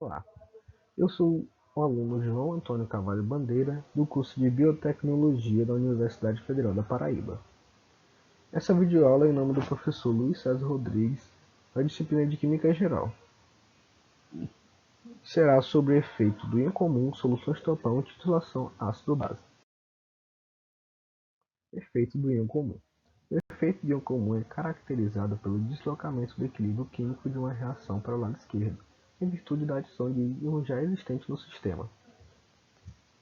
Olá, eu sou o aluno João Antônio Carvalho Bandeira, do curso de Biotecnologia da Universidade Federal da Paraíba. Essa videoaula é em nome do professor Luiz César Rodrigues, da disciplina de Química Geral. Será sobre o efeito do íon comum, soluções tampão e titulação ácido-base. Efeito do íon comum. O efeito do íon comum é caracterizado pelo deslocamento do equilíbrio químico de uma reação para o lado esquerdo, em virtude da adição de íons já existentes no sistema.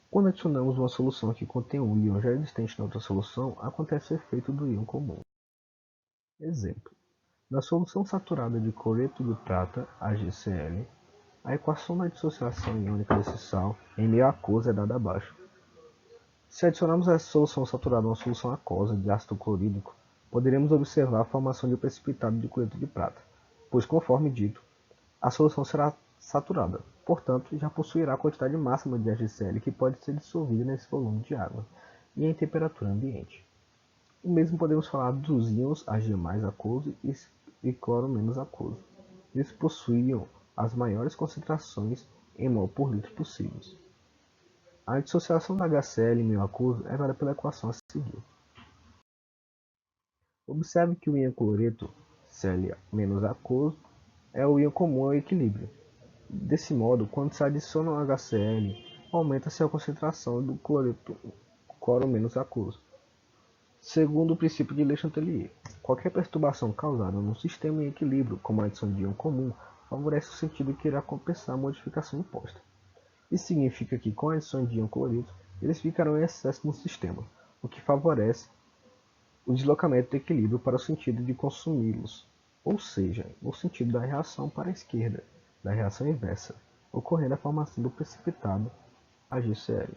Quando adicionamos uma solução que contém um íon já existente na outra solução, acontece o efeito do íon comum. Exemplo: na solução saturada de cloreto de prata, AgCl, a equação da dissociação iônica desse sal em meio aquoso é dada abaixo. Se adicionarmos a essa solução saturada a uma solução aquosa de ácido clorídrico, poderemos observar a formação de um precipitado de cloreto de prata, pois, conforme dito, a solução será saturada, portanto, já possuirá a quantidade máxima de AgCl que pode ser dissolvida nesse volume de água e em temperatura ambiente. O mesmo podemos falar dos íons Ag+ aquoso e cloro menos aquoso. Eles possuíam as maiores concentrações em mol por litro possíveis. A dissociação da HCl em meio aquoso é dada pela equação a seguir. Observe que o íon cloreto, Cl menos aquoso, é o íon comum ao equilíbrio. Desse modo, quando se adiciona o HCl, aumenta-se a concentração do cloro menos aquoso. Segundo o princípio de Le Chatelier, qualquer perturbação causada num sistema em equilíbrio, como a adição de íon comum, favorece o sentido que irá compensar a modificação imposta. Isso significa que, com a adição de íon cloreto, eles ficarão em excesso no sistema, o que favorece o deslocamento do equilíbrio para o sentido de consumi-los, ou seja, no sentido da reação para a esquerda, da reação inversa, ocorrendo a formação do precipitado AgCl.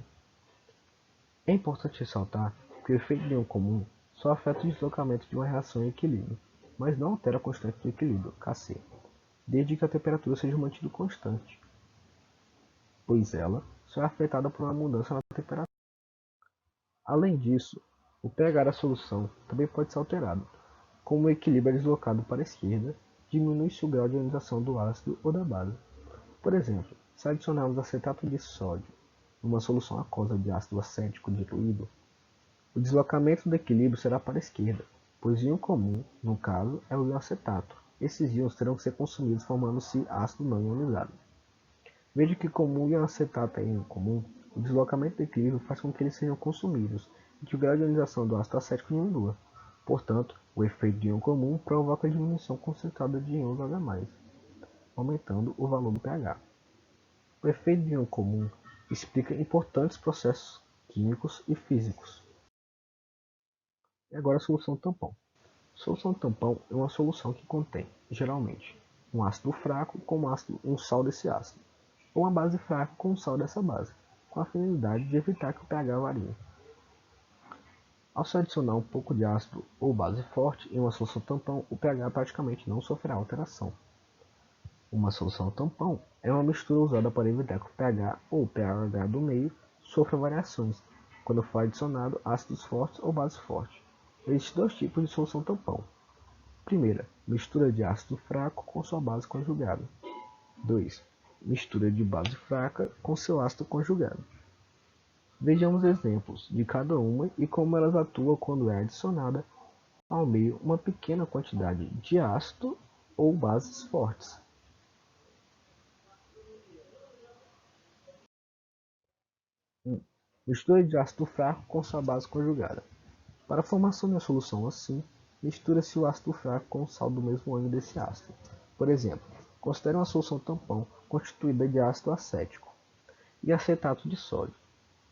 É importante ressaltar que o efeito de íon comum só afeta o deslocamento de uma reação em equilíbrio, mas não altera a constante do equilíbrio, Kc, desde que a temperatura seja mantida constante, pois ela só é afetada por uma mudança na temperatura. Além disso, o pH da solução também pode ser alterado. Como o equilíbrio é deslocado para a esquerda, diminui-se o grau de ionização do ácido ou da base. Por exemplo, se adicionarmos acetato de sódio numa solução aquosa de ácido acético diluído, o deslocamento do equilíbrio será para a esquerda, pois o íon comum, no caso, é o íon acetato. Esses íons terão que ser consumidos formando-se ácido não ionizado. Veja que, como o íon acetato é íon comum, o deslocamento do equilíbrio faz com que eles sejam consumidos e que o grau de ionização do ácido acético diminua. Portanto, o efeito de íon comum provoca a diminuição concentrada de íons H+, aumentando o valor do pH. O efeito de íon comum explica importantes processos químicos e físicos. E agora a solução tampão. Solução tampão é uma solução que contém, geralmente, um ácido fraco com um sal desse ácido, ou uma base fraca com um sal dessa base, com a finalidade de evitar que o pH varie. Ao se adicionar um pouco de ácido ou base forte em uma solução tampão, o pH praticamente não sofrerá alteração. Uma solução tampão é uma mistura usada para evitar que o pH ou pH do meio sofra variações quando for adicionado ácidos fortes ou base forte. Existem dois tipos de solução tampão. Primeira, mistura de ácido fraco com sua base conjugada. 2. Mistura de base fraca com seu ácido conjugado. Vejamos exemplos de cada uma e como elas atuam quando é adicionada ao meio uma pequena quantidade de ácido ou bases fortes. Mistura de ácido fraco com sua base conjugada. Para a formação de uma solução assim, mistura-se o ácido fraco com o sal do mesmo ânion desse ácido. Por exemplo, considere uma solução tampão constituída de ácido acético e acetato de sódio.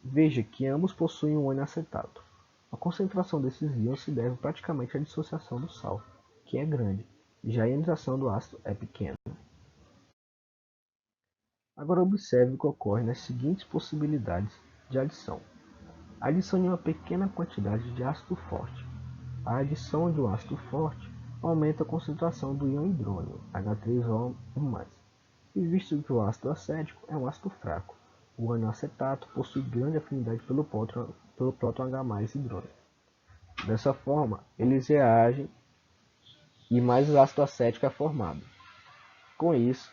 Veja que ambos possuem um ânion acetato. A concentração desses íons se deve praticamente à dissociação do sal, que é grande, já a ionização do ácido é pequena. Agora observe o que ocorre nas seguintes possibilidades de adição. Adicione uma pequena quantidade de ácido forte. A adição de um ácido forte aumenta a concentração do íon hidrônio, H3O+. E visto que o ácido acético é um ácido fraco, o ânion acetato possui grande afinidade pelo próton H+ hidrônio. Dessa forma, eles reagem e mais ácido acético é formado. Com isso,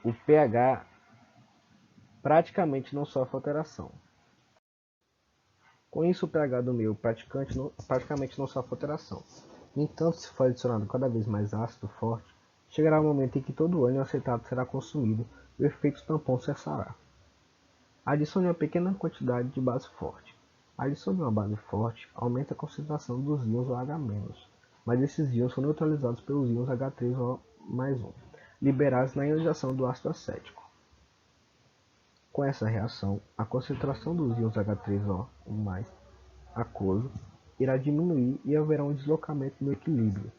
o pH praticamente não sofre alteração. Com isso, o pH do meio praticamente não sofre alteração. No entanto, se for adicionado cada vez mais ácido forte, chegará o momento em que todo o ânion aceitado será consumido e o efeito tampão cessará. Adicione uma pequena quantidade de base forte. A adição de uma base forte aumenta a concentração dos íons OH-, mas esses íons são neutralizados pelos íons H3O mais 1, liberados na ionização do ácido acético. Com essa reação, a concentração dos íons H3O mais aquoso irá diminuir e haverá um deslocamento no equilíbrio,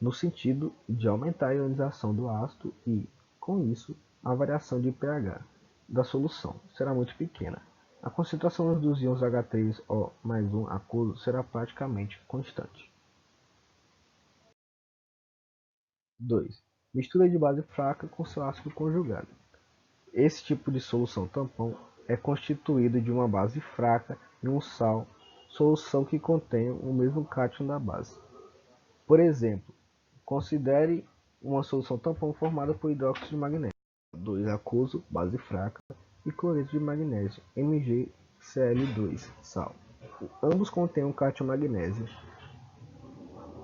no sentido de aumentar a ionização do ácido e, com isso, a variação de pH da solução será muito pequena. A concentração dos íons H3O mais 1 aquoso será praticamente constante. 2. Mistura de base fraca com seu ácido conjugado. Esse tipo de solução tampão é constituído de uma base fraca e um sal, solução que contém o mesmo cátion da base. Por exemplo, considere uma solução tampão formada por hidróxido de magnésio, 2 aquoso, base fraca, e cloreto de magnésio, MgCl2, sal. Ambos contêm um cátion magnésio.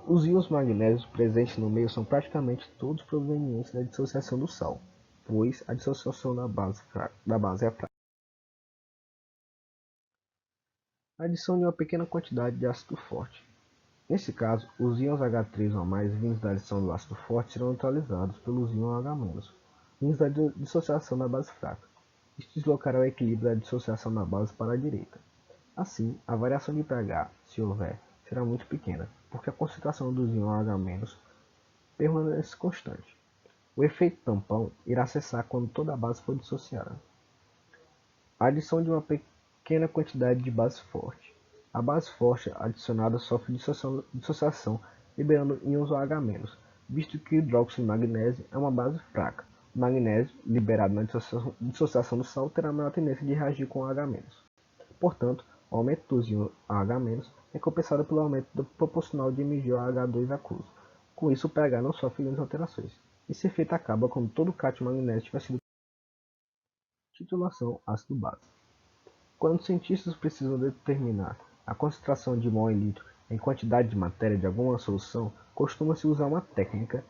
Os íons magnésios presentes no meio são praticamente todos provenientes da dissociação do sal, pois a dissociação da base é fraca. Adição de uma pequena quantidade de ácido forte. Nesse caso, os íons H3O+, vindos da adição do ácido forte serão neutralizados pelos íons H-, vindos da dissociação da base fraca. Isto deslocará o equilíbrio da dissociação da base para a direita. Assim, a variação de pH, se houver, será muito pequena, porque a concentração dos íons H- permanece constante. O efeito tampão irá cessar quando toda a base for dissociada. A adição de uma pequena quantidade de base forte. A base forte adicionada sofre dissociação, liberando íons OH-, visto que o hidróxido de magnésio é uma base fraca. O magnésio, liberado na dissociação do sal, terá maior tendência de reagir com OH-. Portanto, o aumento dos íons OH- é compensado pelo aumento proporcional de MgOH2 aquoso. Com isso, o pH não sofre grandes alterações. Esse efeito acaba quando todo o cátion magnésio tiver sido titulação ácido-base. Quando os cientistas precisam determinar a concentração de mol em litro em quantidade de matéria de alguma solução, costuma-se usar uma técnica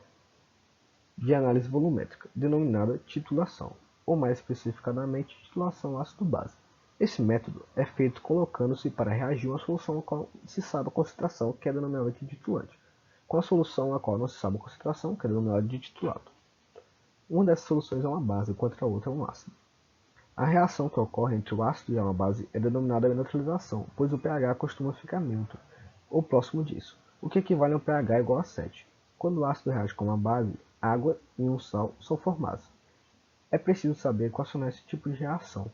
de análise volumétrica, denominada titulação, ou mais especificadamente, titulação ácido-base. Esse método é feito colocando-se para reagir uma solução a qual se sabe a concentração, que é denominada de titulante, com a solução a qual não se sabe a concentração, que é denominada de titulado. Uma dessas soluções é uma base, enquanto a outra é um ácido. A reação que ocorre entre o ácido e uma base é denominada neutralização, pois o pH costuma ficar neutro, ou próximo disso, o que equivale a um pH igual a 7. Quando o ácido reage com uma base, água e um sal são formados. É preciso saber quais são esses tipos de reação,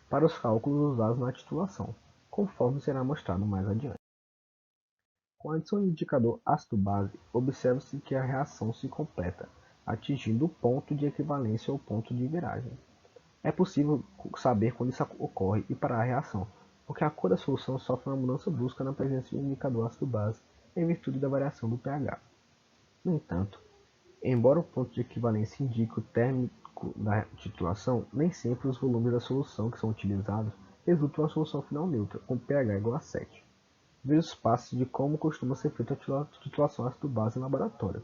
para os cálculos usados na titulação, conforme será mostrado mais adiante. Com a adição do indicador ácido-base, observa-se que a reação se completa, atingindo o ponto de equivalência ou ponto de viragem. É possível saber quando isso ocorre e parar a reação, porque a cor da solução sofre uma mudança brusca na presença de um indicador ácido-base em virtude da variação do pH. No entanto, embora o ponto de equivalência indique o térmico da titulação, nem sempre os volumes da solução que são utilizados resultam na solução final neutra, com pH igual a 7. Veja os passos de como costuma ser feita a titulação ácido-base em laboratório.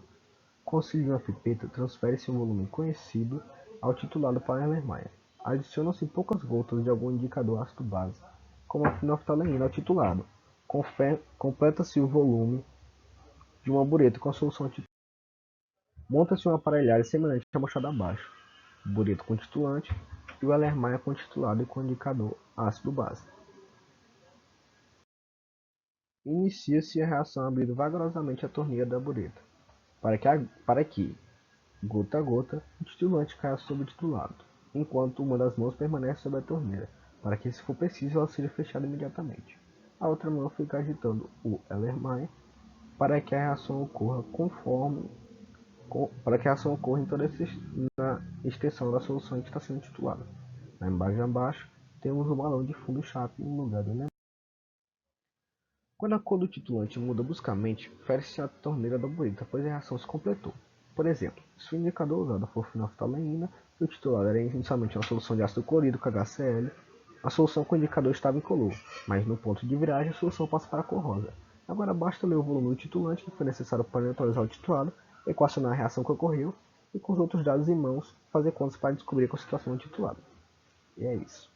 Com o auxílio de uma pipeta, transfere-se um volume conhecido ao titulado para a Erlenmeyer. Adicionam-se poucas gotas de algum indicador ácido-base, como a fenolftaleína ao titulado. Completa-se o volume de uma bureta com a solução titulada. Monta-se uma aparelhagem semelhante à mostrada abaixo. Bureta com titulante e o Erlenmeyer com titulado e com indicador ácido-base. Inicia-se a reação abrindo vagarosamente a torneira da bureta, para que gota a gota, o titulante caia sobre o titulado, enquanto uma das mãos permanece sobre a torneira, para que, se for preciso, ela seja fechada imediatamente. A outra mão fica agitando o Erlenmeyer para que a reação ocorra em toda na extensão da solução que está sendo titulada. Na imagem abaixo, temos o balão de fundo chato no lugar do Erlenmeyer. Quando a cor do titulante muda bruscamente, fecha-se a torneira da bureta, pois a reação se completou. Por exemplo, se o indicador usado for fenolftaleína e o titulado era inicialmente uma solução de ácido clorídrico HCl, a solução com o indicador estava incolor, mas no ponto de viragem a solução passa para a cor rosa. Agora basta ler o volume do titulante que foi necessário para neutralizar o titulado, equacionar a reação que ocorreu e com os outros dados em mãos fazer contas para descobrir a concentração do titulado. E é isso.